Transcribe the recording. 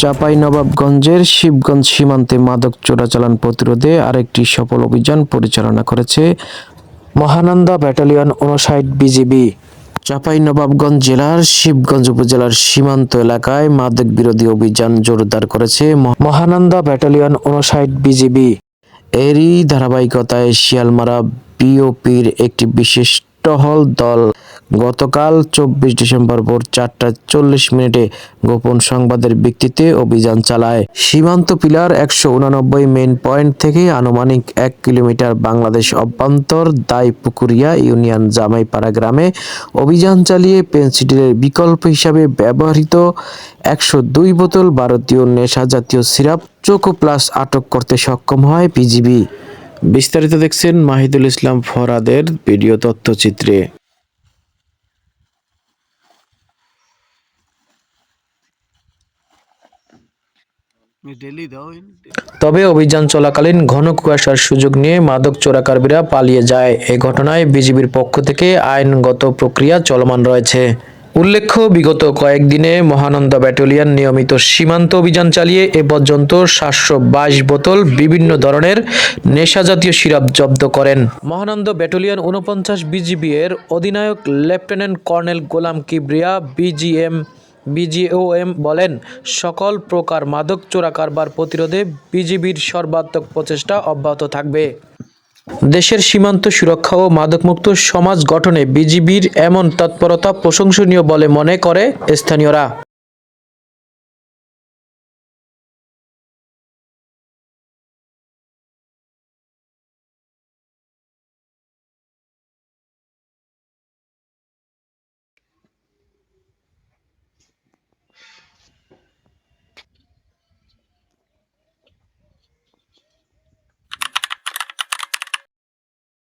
চাঁপাইনবাবগঞ্জের শিবগঞ্জ সীমান্তে মাদক চোরাচালান প্রতিরোধে আরেকটি সফল অভিযান পরিচালনা করেছে মহানন্দা ব্যাটালিয়ন ৫৯ বিজিবি। চাঁপাইনবাবগঞ্জ জেলার শিবগঞ্জ উপজেলার সীমান্ত এলাকায় মাদক বিরোধী অভিযান জোরদার করেছে মহানন্দা ব্যাটালিয়ন ৫৯ বিজিবি। এরই ধারাবাহিকতায় শিয়ালমারা বিওপির একটি বিশেষ টহল দল গতকাল ২৪ ডিসেম্বর ভোর ৪টা ৪০ গোপন সংবাদের ভিত্তিতে অভিযান চালায়। সীমান্ত পিলার ১৮৯ মেইন পয়েন্ট থেকে আনুমানিক ১ কিলোমিটার বাংলাদেশ অভ্যন্তর দাইপুকুরিয়া ইউনিয়ন জামাইপাড়া গ্রামে অভিযান চালিয়ে পেনসিডিলের বিকল্প হিসাবে ব্যবহৃত ১০২ বোতল ভারতীয় নেশাজাতীয় সিরাপ চোকো প্লাস আটক করতে সক্ষম হয় বিজিবি। বিস্তারিত দেখছেন মাহিদুল ইসলাম ফরহাদের ভিডিও তথ্যচিত্রে। তবে অভিযান চলাকালীন ঘন কুয়াশার সুযোগ নিয়ে মাদক চোরাকারীরা পালিয়ে যায়। এ ঘটনায় বিজিবির পক্ষ থেকে আইনগত প্রক্রিয়া চলমান রয়েছে। উল্লেখ্য, বিগত কয়েকদিনে মহানন্দা ব্যাটালিয়ন নিয়মিত সীমান্ত অভিযান চালিয়ে এ পর্যন্ত ৭২২ বোতল বিভিন্ন ধরনের নেশাজাতীয় সিরাপ জব্দ করেন। মহানন্দা ব্যাটালিয়ন ৪৯ বিজিবি এর অধিনায়ক লেফটেন্যান্ট কর্নেল গোলাম কিবরিয়া বিজিওএম বলেন, সকল প্রকার মাদক চোরা কারবার প্রতিরোধে বিজিবির সর্বাত্মক প্রচেষ্টা অব্যাহত থাকবে। দেশের সীমান্ত সুরক্ষা ও মাদকমুক্ত সমাজ গঠনে বিজিবির এমন তৎপরতা প্রশংসনীয় বলে মনে করে স্থানীয়রা।